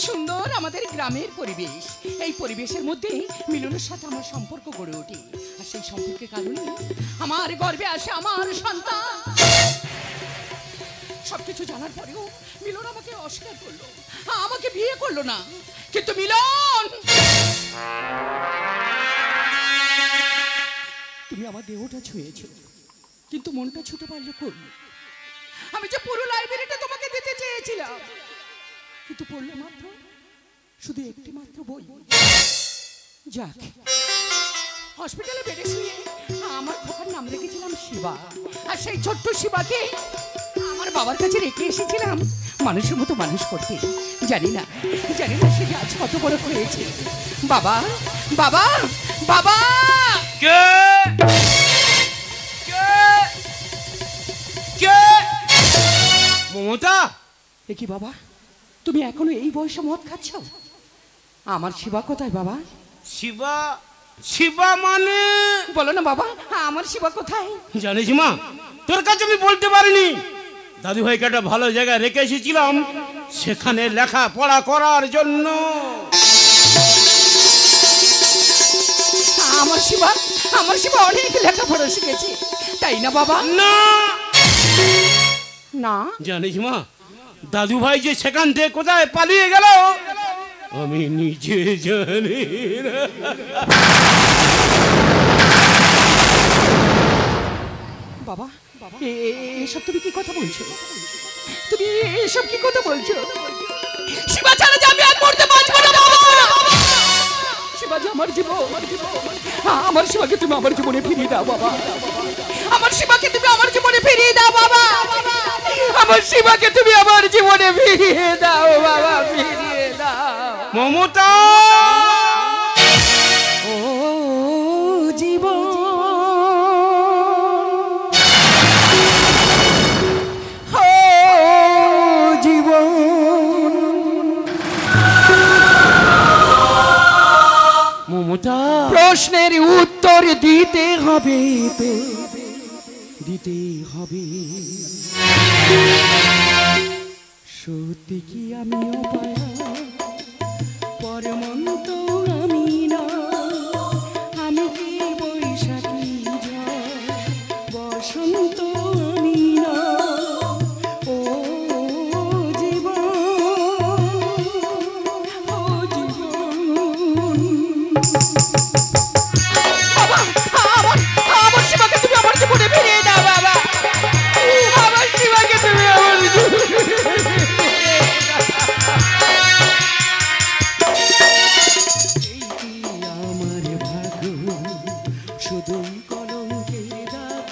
সুন্দর আমাদের গ্রামের পরিবেশ। এই পরিবেশের মধ্যে মিলনের সাথে আমার সম্পর্ক গড়ে ওঠে। আর সেই সম্পর্কের কারণে আমার গর্বে আসে আমার সন্তান। সবকিছু জানার পরেও মিলন আমাকে অস্বীকার করলো, আমাকে বিয়ে করলো না। কিন্তু মিলন, তুমি আমার দেহটা ছুঁয়েছ, কিন্তু মনটা ছুঁতে পারলে কোন? আমি যে পুরো লাইব্রেরিটা তোমাকে দিতে চেয়েছিলাম, কিন্তু পড়লে মাত্র শুধু একটি মাত্র বই। যাক, হসপিটালে বেডে শুয়ে আমার খোকার নাম রেখেছিলাম শিবা। আর সেই ছোট্ট শিবাকে আমার বাবার কাছে রেখে এসেছিলাম মানুষের মতো মানুষ করতে। জানি না সে আজ কত বড় হয়েছে। বাবা, বাবা, বাবা! কে কে কে? মমতা! এ কি বাবা, তুমি এখনো এই বয়সে মদ খাচ্ছ? আমার শিবা কোথায় বাবা? শিবা? শিবা মানে? বলো না বাবা, আমার শিবা কোথায়? জানিস মা, তোর কাছে আমি বলতে পারিনি। দাদু ভাইকে একটা ভালো জায়গায় রেখে এসেছিলাম, সেখানে লেখাপড়া করার জন্য। আমার শিবা অনেক লেখাপড়া শিখেছে, তাই না বাবা? না না। জানিস মা, দাদু ভাই যে সেখান থেকে কোথায় পালিয়ে গেল আমি নিজে জানি না। বাবা, এসব তুমি কি কথা বলছো? তুমি এসব কি কথা বলছো? শিবা ছাড়া যে আমি আর মরতে পারবো না বাবা। শিবা যে আমার জীবন, আমার শিবাকে তুমি আমার জীবনে ফিরিয়ে দাও বাবা। আমার শিবাকে তুমি আমার জীবনে ফিরিয়ে দাও বাবা। আমার শিবাকে তুমি আমার জীবনে ফিরিয়ে দাও বাবা, ফিরিয়ে দাও। মমতা! ও জীবন, মমতা! প্রশ্নের উত্তর দিতে হবে, দিতে হবে। সত্যি কি আমি অপায়া, পরমন্ত আমি না? আমি কি বৈশাখী ঝড়, বসন্ত আমি না? ও জীবন, ও জীবন। বাবা, আমার শিবাকে তুমি আমার জীবনে ফিরিয়ে দাও বাবা। আমার শিবাকে তুমি আমার জীবনে আমার ভাগ্য শুধুই কলঙ্কের দাগ।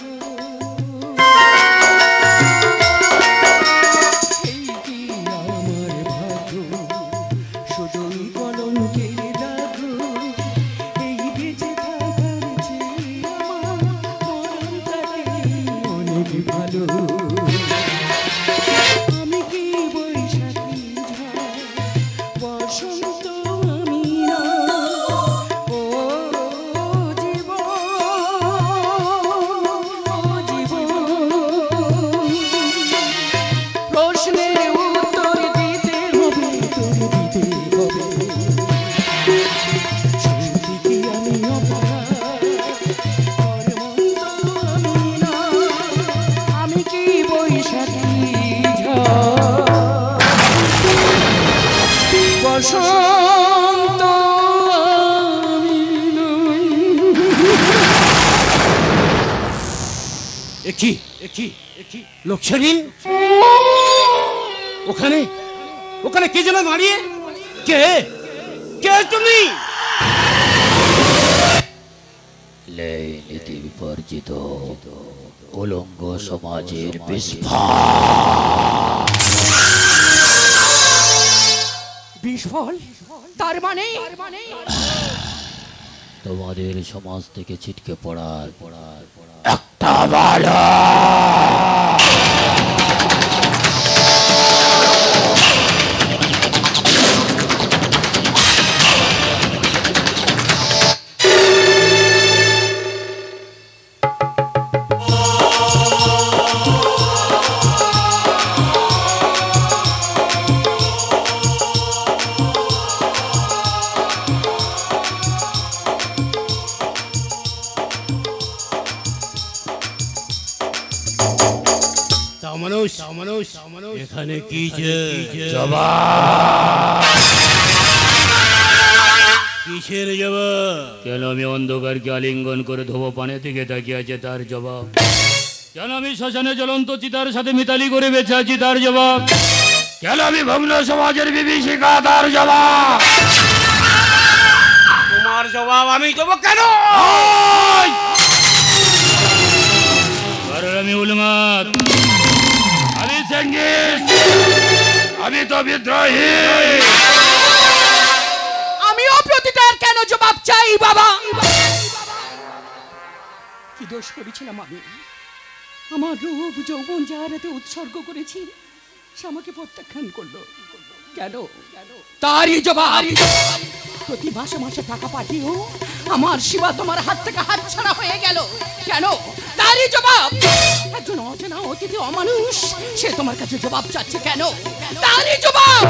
এই কি আমার ভাগ্য শুধুই কলঙ্কের দাগ। এই বেঁচে থাকার চেয়ে আমার মরণটাকে অনেক ভালো। আমি কি বৈশাখী ঝড়, বসন্ত আমি না? ও জীবন, ও জীবন। প্রশ্নের উত্তর দিতে হবে, দিতে হবে। সত্যি কি আমি অপরাধ, পরমন্ত আমি না? আমি কি বৈশাখী ঝড়, বসন্ত আমি নই। একই একই একই লোকসারিন, ওখানে ওখানে কে যেন দাঁড়িয়ে? কে কে তুমি? নীতি বিপর্জিত উলঙ্গ সমাজের বিস্ফল, তার মানে তোমাদের সমাজ থেকে ছিটকে পড়ার একটা বালা। তা মানুষ এখানে কি কিসের জবাব? কেন আমি অন্ধকারকে আলিঙ্গন করে ধোবো পানে থেকে তাকিয়ে আছে তার জবাব? কেন আমি শ্মশানে জ্বলন্ত চিতার সাথে মিতালি করে বেঁচে আছি তার জবাব? কেন আমি ভগ্ন সমাজের বিভীষিকা তার জবাব? তোমার জবাব আমি দেবো কেন? কারণ আমি উন্মাদ, আমি চেঙ্গিস, আমি তো বিদ্রোহী। আমিও প্রতিটার কেন জবাব চাই বাবা। কি দোষ করেছিলাম আমি? আমার রূপ যৌবন যার হাতে উৎসর্গ করেছি, সে আমাকে প্রত্যাখ্যান করলো কেন? তারই জবাব। প্রতি মাসে মাসে টাকা পাঠিয়েও আমার শিবা তোমার হাত থেকে হাতছাড়া হয়ে গেল কেন? তারই জবাব। একজন অচেনা অতিথি অমানুষ, সে তোমার কাছে জবাব চাচ্ছে কেন? তারই জবাব।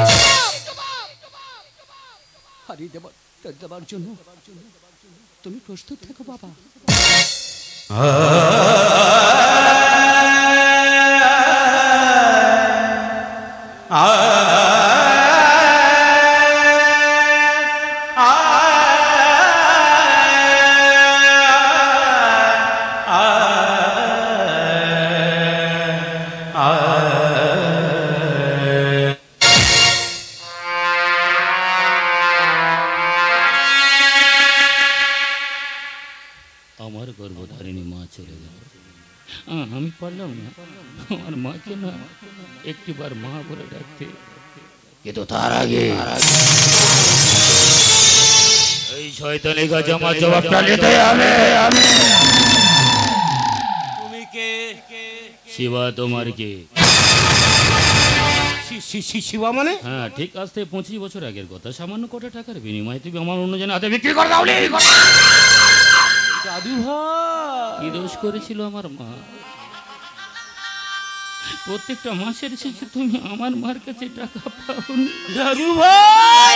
হারিয়ে দেবার জন্য তুমি প্রস্তুত থাকো বাবা। আমার গর্ভধারিণী মা চলে গেল, আমি পারলাম না আমার মাকে না একটিবার মা বলে ডাকতে। কিন্তু তার আগে এই শয়তানি গাছ আমার জবাবটা নিতে হবে। তুমি কে? শিবা তোমার কে? শিবা মানে? হ্যাঁ ঠিক, আজ থেকে 25 বছর আগের কথা। সামান্য কটা টাকার বিনিময়ে তুমি আমার অন্যজনের হাতে বিক্রি করে দাও। দাদু ভাই কি দোষ করেছিল আমার মা? প্রত্যেকটা মাসের শেষে তুমি আমার মার কাছে টাকা পাওনি। দাদু ভাই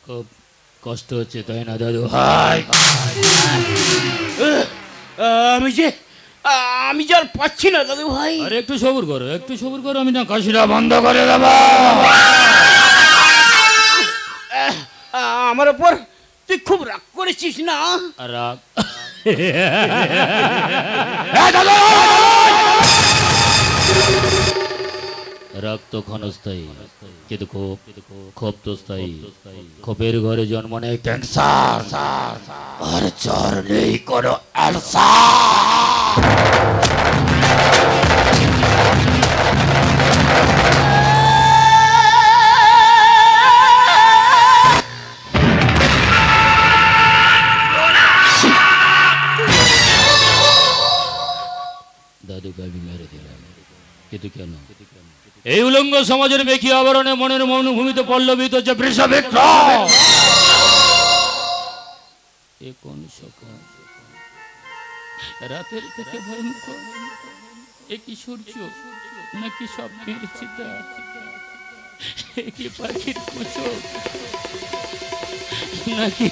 খুব কষ্ট হচ্ছে তাই না দাদু ভাই? আমি যে আর পাচ্ছি না দাদু ভাই। আরে একটু সবুর করো, একটু সবুর করো, আমি না কাশিটা বন্ধ করে দেব। আমার ওপর তুই খুব রাগ করেছিস না? রাগ? রাগ তো ক্ষণস্থায়ী, কিন্তু ক্ষোভ তো স্থায়ী। ক্ষোভের ঘরে জন্ম নেই ক্যান্সার, আর জ্বর নেই কোনো আলসার। দাদুকে আমি মেরে দিলাম, কিন্তু কেন? এই উলঙ্গ সমাজের বেকি আবরণে মনের মৌনভূমিতে পল্লবিত যে বৃষবিক্রম, এ কোন সকাল রাতের থেকে ভয়ঙ্কর? এ কি সূর্য নাকি স্বপ্নের চিতা? এ কি পাখির কুচক নাকি?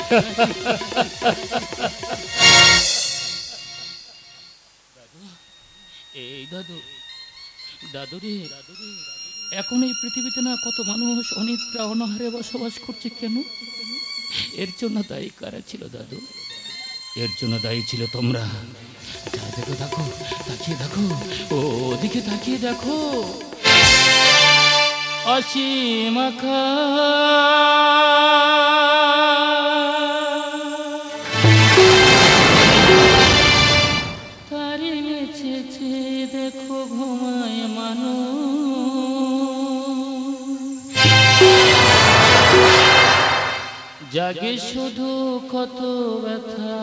এই দাদু, দাদু রে, এখন এই পৃথিবীতে না কত মানুষ অনিদ্রা অনাহারে বসবাস করছে কেন? এর জন্য দায়ী কারা ছিল দাদু? এর জন্য দায়ী ছিল তোমরা। দেখো দেখো, তাকিয়ে দেখো, ওদিকে তাকিয়ে দেখো, অসীম তারি নেচেছে, দেখো ঘুমায় মানুষ, জাগে শুধু কত ব্যথা।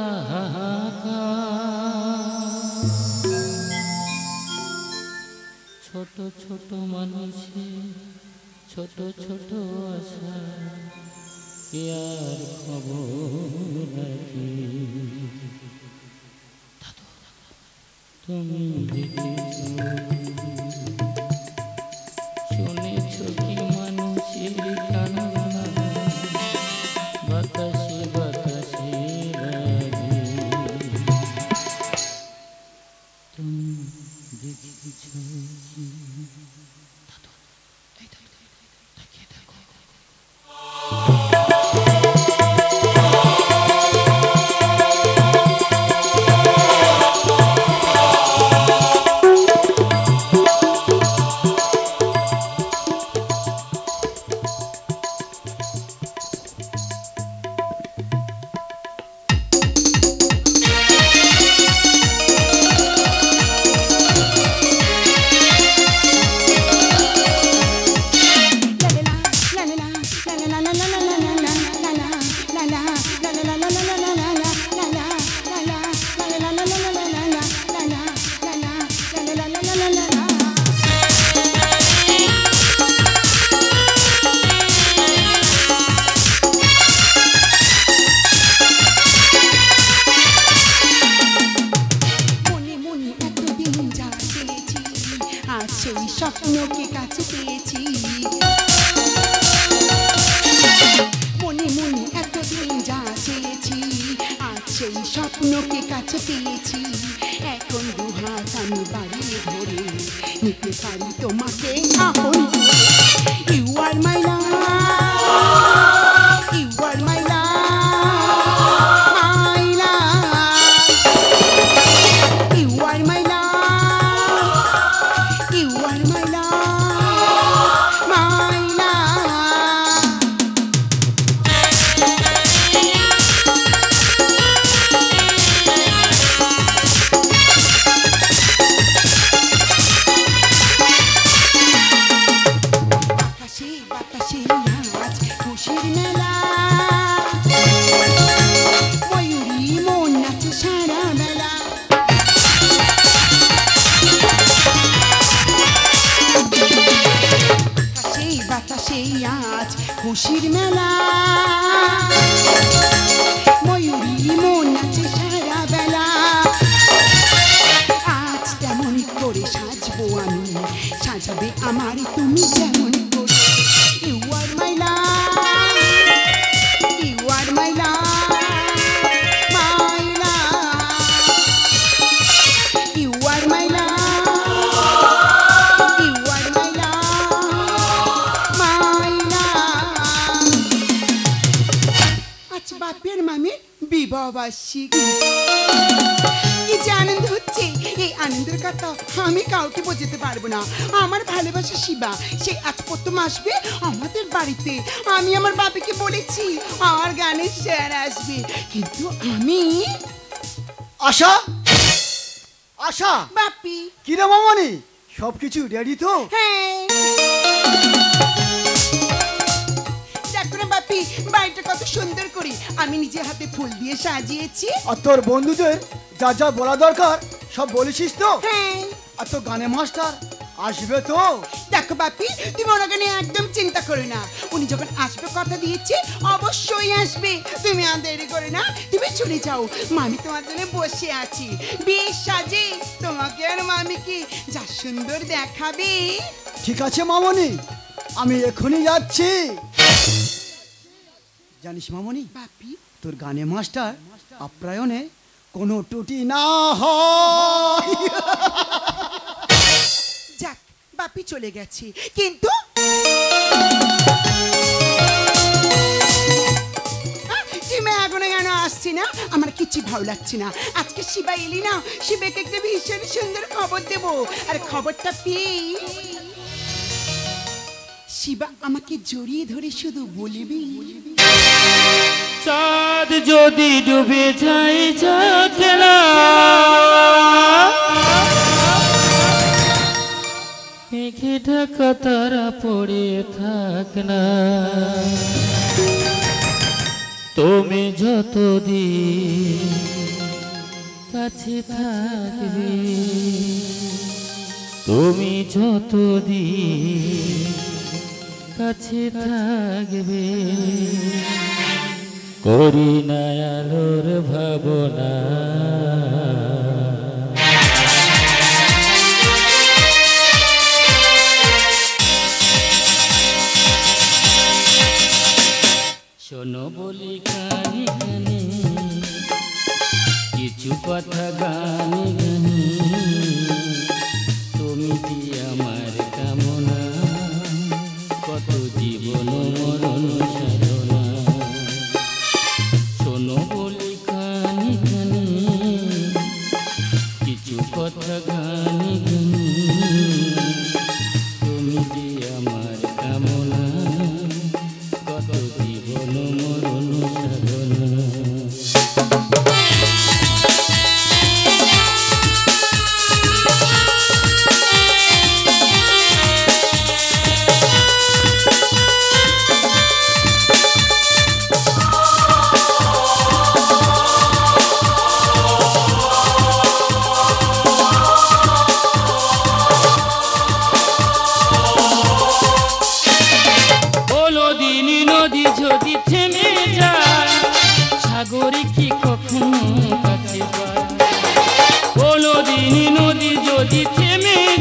ছোট ছোট মানুষের ছোট ছোট আশা, কে আর খবর রাখে? তুমি দেখেছ শুনেছ কি মানুষের কান্না বাতাসে বাতাসে লাগে তুমি দেখেছ কি সেই স্বপ্নকে কাছে পেয়েছি মনে মনে এতদিন যা চেয়েছি আজ সেই স্বপ্নকে কাছে পেয়েছি এখন দুহাত আমি বাড়িয়ে ধরে নিতে পারি তোমাকে আপন you are my love you are মাই খুশির মেলা ময়ূরী মন আছে সারা বেলা আজ তেমন করে সাজবো আমি সাজাবে আমার তুমি যেমন করে you are my love you are my love my love you are my love বাপের মামের বিবাহ বার্ষিক কি যে আনন্দ হচ্ছে এই আনন্দের কথা আমি কাউকে বোঝাতে পারবো না আমার ভালোবাসা শিবা সে আজ প্রথম আসবে আমাদের বাড়িতে আমি আমার বাপিকে বলেছি আমার গানের স্যার আসবে কিন্তু আমি আশা আশা বাপি কিরে মামনি সবকিছু রেডি তো হ্যাঁ বাপি বাড়িটা কত সুন্দর করে আমি নিজে হাতে ফুল দিয়ে সাজিয়েছি আর তোর বন্ধুদের যা যা বলা দরকার সব বলেছিস তো হ্যাঁ আর তো গানে মাস্টার আসবে তো দেখো বাপি তুমি ওনাকে নিয়ে একদম চিন্তা করো না উনি যখন আসবে কথা দিয়েছে অবশ্যই আসবে তুমি আর দেরি করে না তুমি চলে যাও মামি তোমার জন্য বসে আছি বেশ সাজে তোমাকে আর মামিকে যা সুন্দর দেখাবে ঠিক আছে মামনি আমি এখনই যাচ্ছি জানিস মামনি বাপি তোর গানে মাস্টার আপ্যায়নে কোনো ত্রুটি না হয় যাক বাপি চলে গেছে কিন্তু জিমে এখনো কেন আসছি না আমার কিছু ভালো লাগছে না আজকে শিবা এলি না শিবাকে একটা ভীষণ সুন্দর খবর দেবো আর খবরটা পেয়ে শিবা আমাকে জড়িয়ে ধরে শুধু বলবি চাঁদ যদি ডুবে যায় যাক না মেঘে ঢাকা তারা পড়ে থাক না তুমি যতদিন কাছে থাকবে তুমি যতদিন কাছে থাকবে করি না আলোর ভাবনা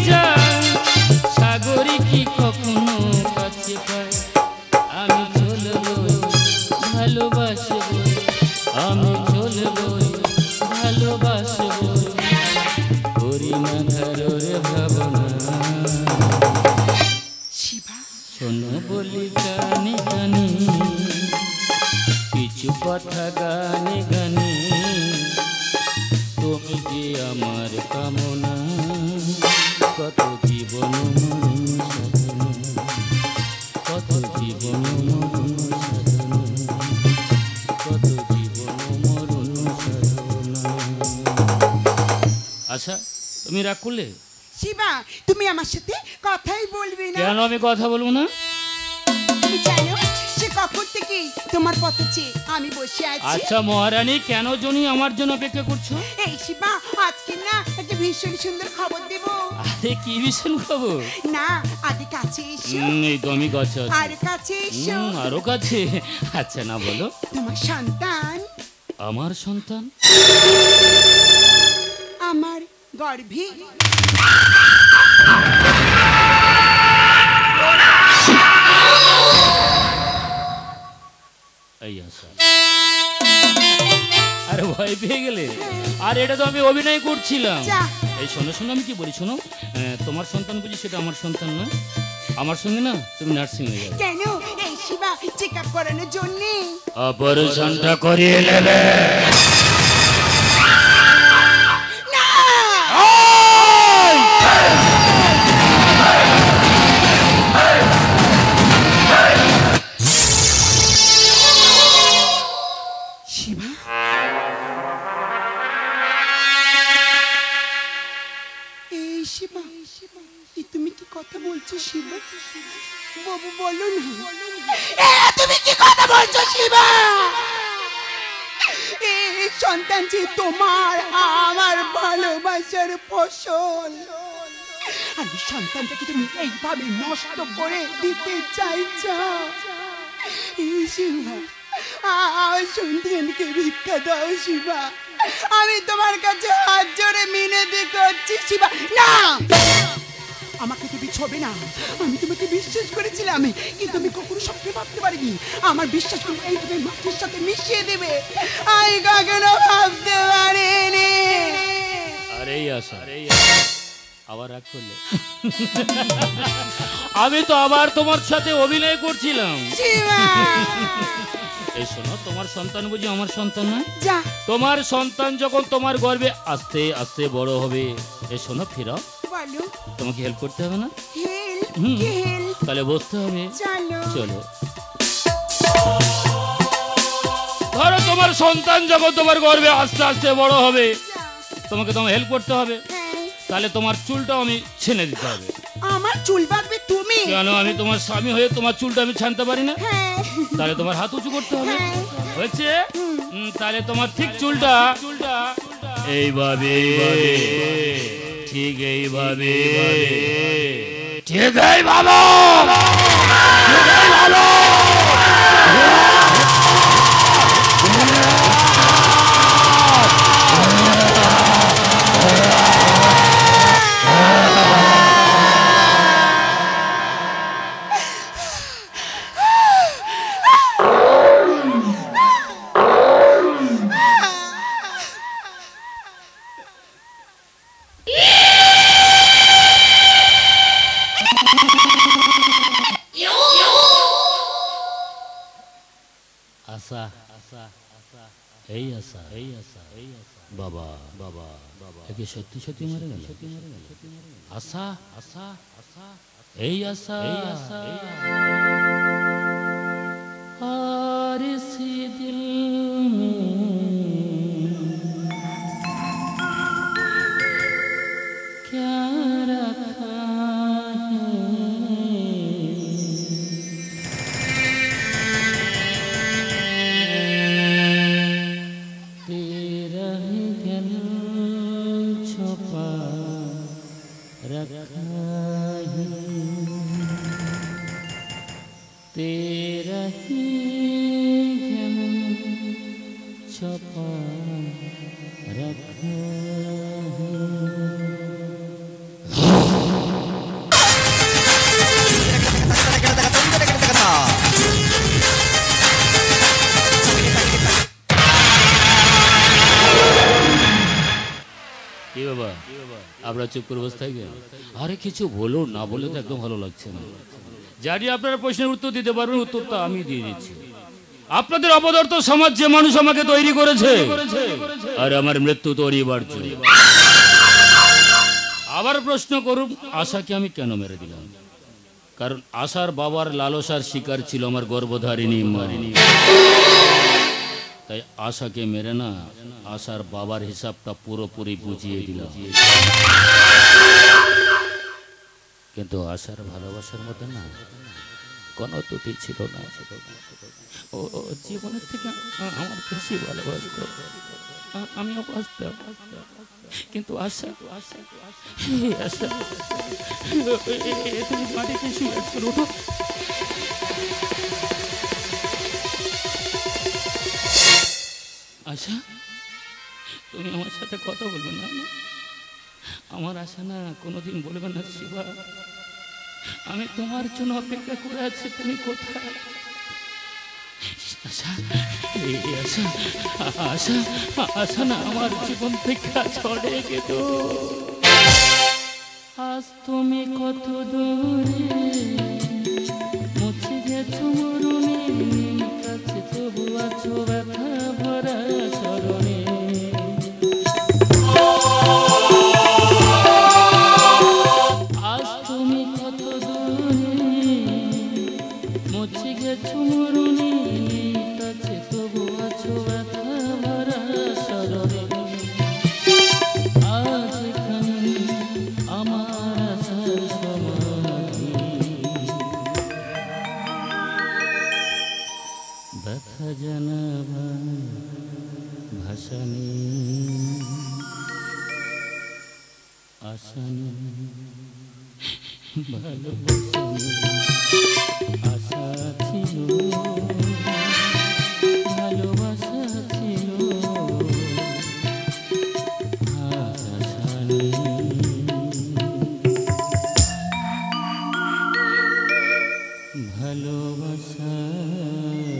যায় সাগরে কি কখনো কাছে পায় আমি চলবো ভালোবাসবো আমি চলবো ভালোবাসবো করি না কারোর ভাবনা শিবা শোনো বলি গানে গানে কিছু কথা গানে গানে তুমি যে আমার কামনা কত জীবন মরণ সাধনা কত জীবন মরণ সাধনা কত জীবন মরণ সাধনা। আচ্ছা তুমি রাগ করলে শিবা তুমি আমার সাথে কথাই বলবে না কেন আমি কথা বলবো না তুমি জানো সে কখন থেকে তোমার পথে চেয়ে আমি বসে আছি আচ্ছা মহারানী কেন জনি আমার জন্য অপেক্ষা করছো এই শিবা আজকে না একটা ভীষণ সুন্দর খবর দেব আরে কি ভীষণ খবর না আগে কাছে এসো এই তো আমি কাছে আছি আর কাছে এসো আরো কাছে আচ্ছা না বলো তোমার সন্তান আমার সন্তান আমার গর্ভে এই আশা আরে ভয় পেয়ে গেলে আর এটা তো আমি অভিনয় করছিলাম যা। এই শোনো শোনো আমি কি বলি শোনো তোমার সন্তান বুঝি সেটা আমার সন্তান না আমার সঙ্গে না তুমি নার্সিং হয়ে যাবে কেন এই শিবা চেক আপ করানোর জন্য অপারেশনটা করিয়ে নেবে না শিবা এই শিবা তুমি কি কথা বলছো শিবা বাবু বলো না তুমি কি কথা বলছো শিবা এই সন্তান যে তোমার আমার ভালোবাসার ফসল আর এই সন্তানটাকে তুমি এইভাবে নষ্ট করে দিতে চাইছো এই শিবা আমার সন্তানকে ভিক্ষা দাও শিবা আমি তোমার কাছে হাত জোড়ে মিনতি করছি শিবা না আমাকে তুমি ছবে না আমি তোমাকে বিশ্বাস করেছিলাম কিন্তু আমি কখনো স্বপ্নে ভাবতে পারিনি আমার বিশ্বাস তুমি এইভাবে মাটির সাথে মিশিয়ে দেবে আমি কখনো ভাবতে পারিনি আরে আশা আবার রাগ করলে আমি তো আবার তোমার সাথে অভিনয় করছিলাম শিবা এই শোনো তোমার সন্তান বুঝি আমার সন্তান না যা তোমার সন্তান যখন তোমার গর্ভে আস্তে আস্তে বড় হবে এই শোনো ফিরাও বলো তোমাকে হেল্প করতে হবে না হেল্প হুম। কি হেল্প তাহলে বসতে হবে চলো চলো ধরো তোমার সন্তান যখন তোমার গর্ভে আস্তে আস্তে বড় হবে তোমাকে তোমার হেল্প করতে হবে হ্যাঁ তাহলে তোমার চুলটা আমি ছেনে দিতে হবে আমার চুল বাঁধবে তুমি কেন আমি তোমার স্বামী হয়ে তোমার চুলটা আমি ছানতে পারি না হ্যাঁ তাহলে তোমার হাত উঁচু করতে হবে হ্যাঁ। হয়েছে তাহলে তোমার ঠিক চুলটা এইভাবে ঠিক এইভাবে ঠিক এইভাবে আশা এই আশা বাবা বাবা বাবা একে সত্যি সত্যি মারা গেল আশা আশা এই আশা আর সে দিল क्या रखा तेरा ही गल छुपा रखा है तेरा ही गल छुपा रखा है আপনারা চুপ করে বসে থাকবেন? আরে কিছু বলুন, না বলে তো একদম ভালো লাগছে না। জানি আপনারা প্রশ্নের উত্তর দিতে পারবেন, উত্তরটা আমি দিয়ে দিচ্ছি। আপনাদের অপদার্থ সমাজ যে মানুষ আমাকে তৈরি করেছে, আর আমার মৃত্যু তো অনিবার্য। আবার প্রশ্ন করুন, আশাকে আমি কেন মেরে দিলাম? কারণ আশার বাবার লালসার শিকার ছিল আমার গর্ভধারিণী মা। তাই আশাকে মেরে না, আশার বাবার হিসাবটা পুরোপুরি বুঝিয়ে দিলাম। কিন্তু আশার ভালোবাসার মধ্যে না কোনো ত্রুটি ছিল না। ও জীবনের থেকে আমার বেশি ভালোবাসত, আমিও বাঁচতাম। কিন্তু আশা, আশা তুমি মাটিতে শুয়ে আছো, ওঠো। আশা, তুমি আমার সাথে কথা বলবে না? আমার আশা না কোনোদিন বলবে না শিবা, আমি তোমার জন্য অপেক্ষা করে আছি, তুমি কোথায়? আশা, আশা, আশা, আশা না আমার জীবন থেকে ছড়ে গেল। আজ তুমি কত দূরে, মুছে গেছো মরুণের কাছে, তবু আছো ব্যথা ভরা স্মরণে। আজ তুমি কত দূরে, মুছে গেছো মরুণের কাছে, তবু আছো ব্যথা ভরা স্মরণে। আজ এখানে আমার আশার সমাধি, ব্যথা জানাবার ভাষা নেই, আশা নেই, ভালোবাসা নেই। আশা ছিল, ভালোবাসা ছিল, আশা নেই, ভালোবাসা নেই।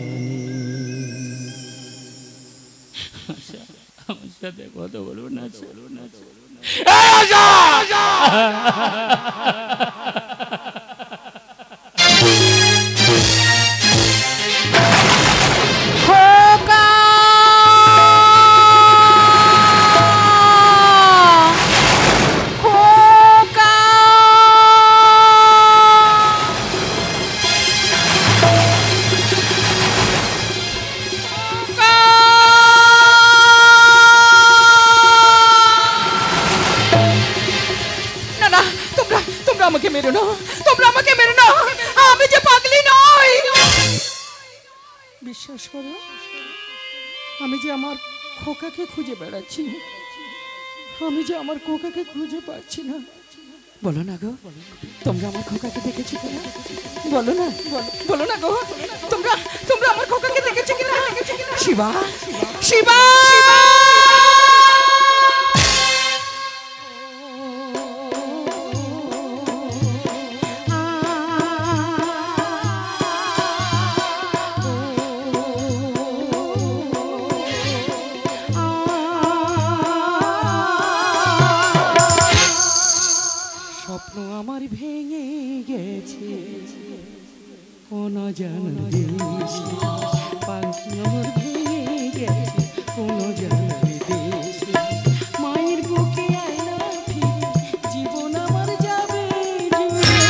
আশা, আমার সাথে কথা বলবো না? চলো না, চলো না। আমাকে মেরো না, তোমরা আমাকে মেরো না, আমি যে পাগলি নই। বিশ্বাস করো, আমি যে আমার খোকাকে খুঁজে বেড়াচ্ছি, আমি যে আমার খোকাকে খুঁজে পাচ্ছি না। বলো না গো, তোমরা আমার খোকাকে দেখেছো কিনা? বলো না, বলো না গো, তোমরা আমার খোকাকে দেখেছো কিনা? শিবা, শিবা, স্বপ্ন আমার ভেঙে গেছে কোন জানার দেশে, পাখি আমার ভেঙে গেছে কোন জানার দেশে। মায়ের বুকে আয়না ফিরে জীবন আমার যাবে জুড়ে।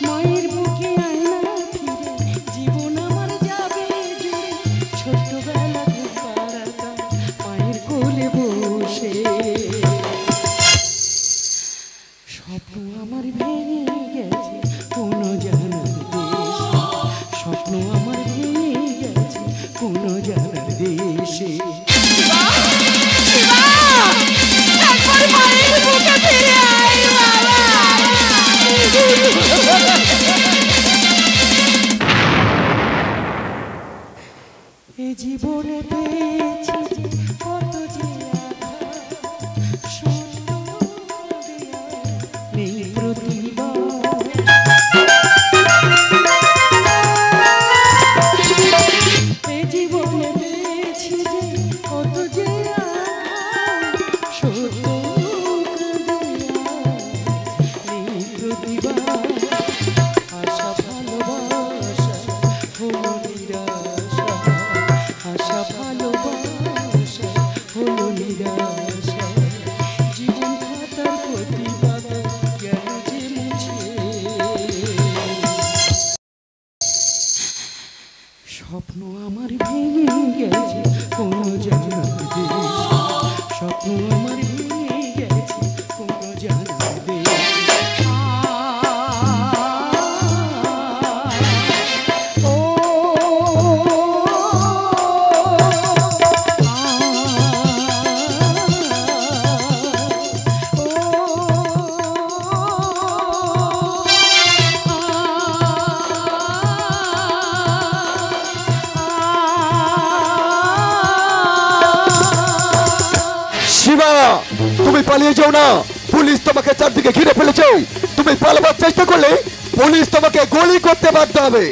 মায়ের বুকে আয়না ফিরে জীবন আমার যাবে জুড়ে। ছোটবেলা ঘুরপাড়াতা মায়ের কোলে বসে, স্বপ্ন আমার ভেঙে গেছে কোন জানার দেশে, স্বপ্ন আমার ভেঙে গেছে কোন জানার দেশে। একবার মায়ের বুকে ফিরে আয় বাবা। এ জীবনে পেয়েছি কত যে আঘাত, শূন্য নেই প্রতিবাদ। আমার ভেঙে গেছে কোন জানার দেশ, স্বপ্ন আমার ভেঙে গেছে কোন জানার দেশ। তুমি পালিয়ে যাও না, পুলিশ তোমাকে চারদিকে ঘিরে ফেলেছে। তুমি পালাবার চেষ্টা করলে পুলিশ তোমাকে গুলি করতে বাধ্য হবে।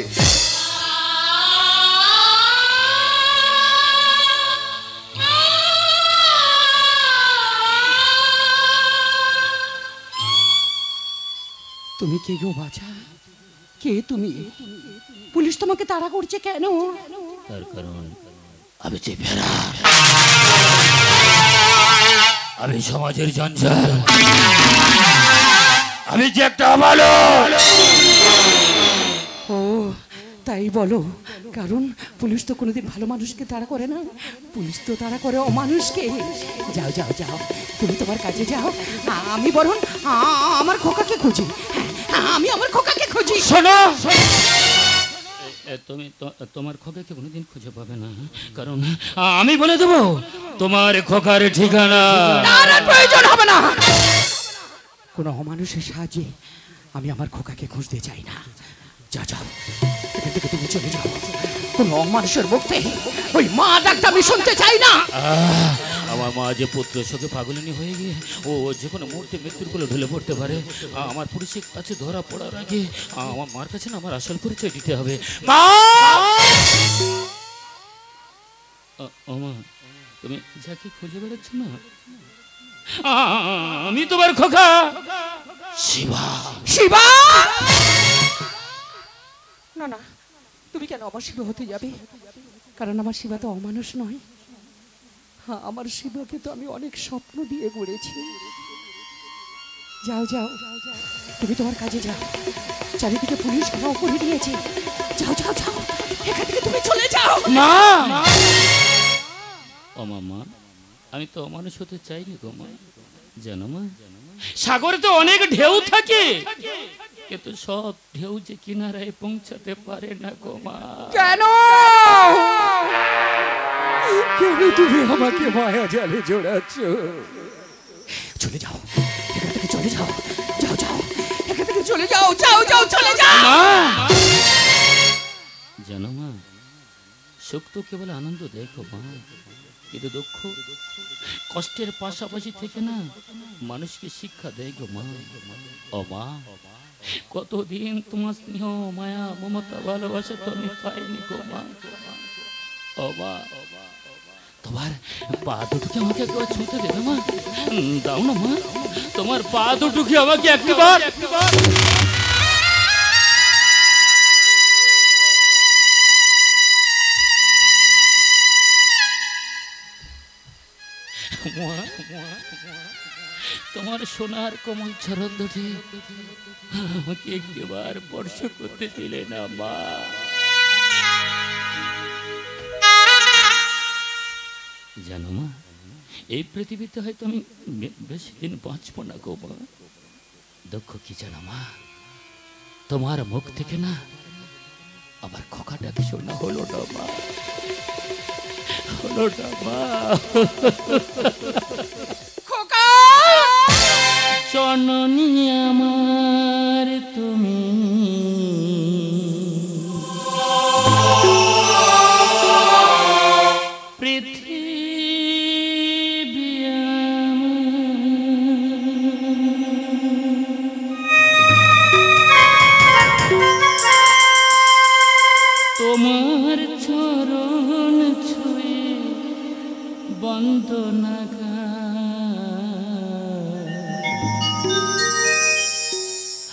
তুমি কে গো বাছা? কে তুমি? পুলিশ তোমাকে তাড়া করছে কেন? তার কারণ আমি যে ভেড়া, আমি সমাজের জঞ্জাল, আমি যে একটা অমানুষ। ও তাই বলো? কারণ পুলিশ তো কোনোদিন ভালো মানুষকে তাড়া করে না, পুলিশ তো তাড়া করে অমানুষকে। যাও যাও যাও, তুমি তোমার কাজে যাও, আমি বরং আমার খোকাকে খুঁজি। আমি আমার খোকাকে খুঁজি। শোনো, তুমি তোমার খোকাকে কোনোদিন খুঁজে পাবে না, কারণ আমি বলে দেবো তোমার খোকার ঠিকানা। তার আর প্রয়োজন হবে না। কোনো অমানুষের সাহায্যে আমি আমার খোকাকে খুঁজতে চাই না। যাও যাও, এখান থেকে তুমি চলে যাও। কোনো অমানুষের মুখে ওই মা ডাকটা আমি শুনতে চাই না। আমার মা যে পুত্র শোকে পাগলিনী হয়ে গিয়ে ও যে কোনো মুহূর্তে মৃত্যুর কোলে ঢলে পড়তে পারে। আমার পুলিশের কাছে ধরা পড়ার আগে আমার মার কাছে না আমার আসল পরিচয় দিতে হবে। মা, ও মা, তুমি যাকে খুঁজে বেড়াচ্ছ না, আমি তোমার খোকা শিবা। শিবা? না না, তুমি কেন আমার শিবা হতে যাবে? কারণ আমার শিবা তো অমানুষ নয়। হ্যাঁ, আমার শিবাকে তো আমি অনেক স্বপ্ন দিয়ে গড়েছি। যাও যাও, তুমি তোমার কাজে যাও। চারিদিকে পুলিশ ঘাও করে দিয়েছে। যাও যাও যাও, এখান থেকে তুমি চলে যাও। মা, ও মা, আমি তো অমানুষ হতে চাইনি গো মা। জানো মা, সাগরে তো অনেক ঢেউ থাকে, কিন্তু সব ঢেউ যে কিনারায় পৌঁছাতে পারে না গো মা। কেন? কেন তুমি আমাকে মায়া জালে জড়াচ্ছ? চলে যাও, এখান থেকে চলে যাও। যাও যাও, এখান থেকে চলে যাও। যাও যাও, চলে যাও। জানো মা, সুখ তো কেবল আনন্দ দেয় গো মা, কিন্তু দুঃখ কষ্টের পাশাপাশি থেকে না মানুষকে শিক্ষা দেয় গো মা। ও মা, কতদিন তোমার স্নেহ, মায়া, মমতা, ভালোবাসা তো আমি পাইনি গো মা। ও মা, তোমার পা দুটোকে আমাকে একবার ছুঁতে দেবে মা? দাও না মা, তোমার পা দুটোকে আমাকে একবার। তোমার সোনার কোমল চরণ দুটি আমাকে একবার স্পর্শ করতে দিলে না মা। জানো মা, এই পৃথিবীতে হয়তো আমি বেশি দিন বাঁচবো না গো মা। দুঃখ কি জানো মা, তোমার মুখ থেকে না আমার খোকাটাকে শোনা হলো না মা, হলো না মা। খোকা, জননী আমার তুমি, পৃথিবী তোমার চরণ ছুঁয়ে বন্দনা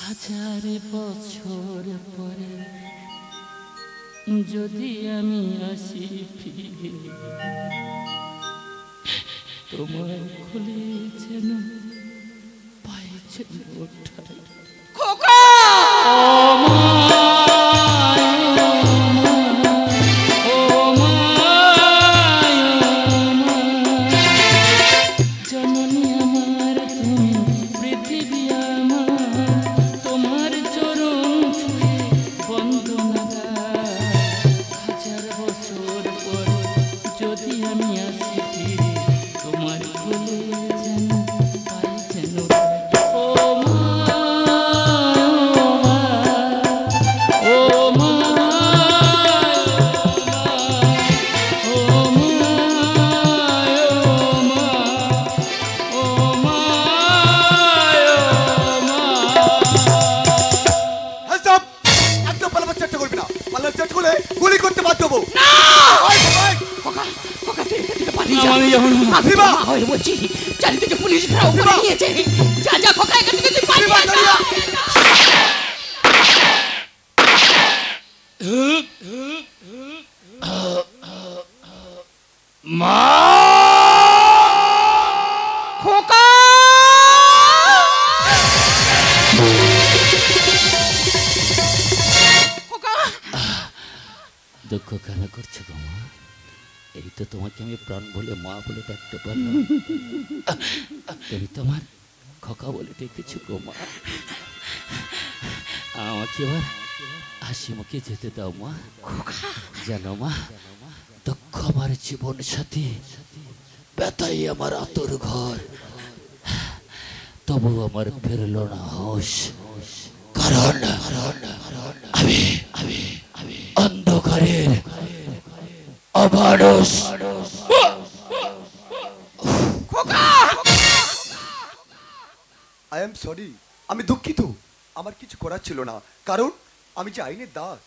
হাজার বছর পরে যদি আমি আসি ফিরে, তোমার খুলে যেন পাইছেন ওঠায়। খোকা, ও মা, ও পর যদি আমি আসি ফিরে তোমার কোলে যেন পাই যেন ও মা ও মা একদম পালাবার চেষ্টা করবি না, পালাবার চেষ্টা করলে গুলি করতে বাধ্য হবো। আমি যখন শিবা! মা হয়ে বলছি, চারিদিকে পুলিশ ঘেরাও করে নিয়েছে। যা যা খোকা, এখান থেকে তুই পালিয়ে যা। মা খোকা! খোকা! দুঃখ কেন করছো গো মা? এই তো তোমাকে আমি প্রাণ বলে মা বলে ডাকতে পারলাম, তুমি তোমার খোকা বলে ডেকেছো গো মা। আমাকে এবার হাসি মুখে যেতে দাও মা। জানো মা, দুঃখ আমার জীবন সাথী, ব্যথাই আমার আতর ঘর, তবু আমার ফেরলো না হোশ, কারণ আমি অন্ধকারের অমানুষ। আই এম সরি, আমি দুঃখিত। আমার কিছু করার ছিল না, কারণ আমি যে আইনের দাস।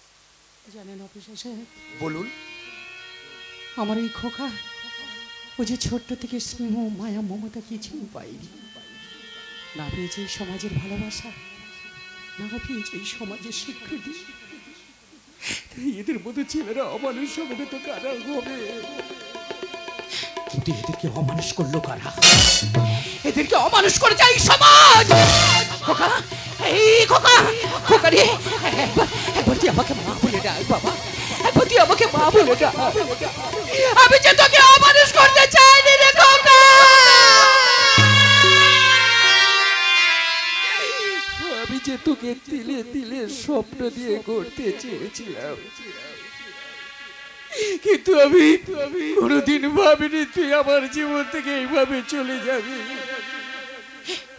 জানেন অফিসার সাহেব, বলুন। আমার এই খোকা, ও যে ছোট্ট থেকে স্নেহ মায়া মমতা কিছুই পাইনি, না পেয়েছে এই সমাজের ভালোবাসা, না পেয়েছে এই সমাজের স্বীকৃতি। তাই এদের মতো ছেলেরা অমানুষ হবে তো কারা হবে? কিন্তু এদেরকে অমানুষ করলো কারা? এদেরকে অমানুষ করে যায় সমাজ। খোকা, এই খোকা, খোকা রে, একবার তুই আমাকে মা বলে ডাক বাবা, একবার তুই আমাকে মা বলে ডাক। আমি যে তোকে অমানুষ করতে চাইনি রে খোকা। আমি যে তোকে তিলে তিলে স্বপ্ন দিয়ে গড়তে চেয়েছিলাম, কিন্তু আমি কোনোদিন ভাবিনি তুই আমার জীবন থেকে এইভাবে চলে যাবি।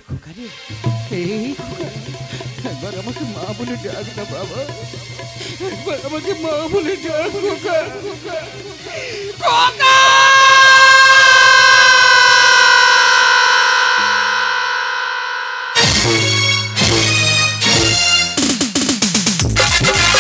খোকা রে, এই খোকা, একবার আমাকে মা বলে ডাক না বাবা, একবার আমাকে মা বলে ডাক খোকা। খোকা!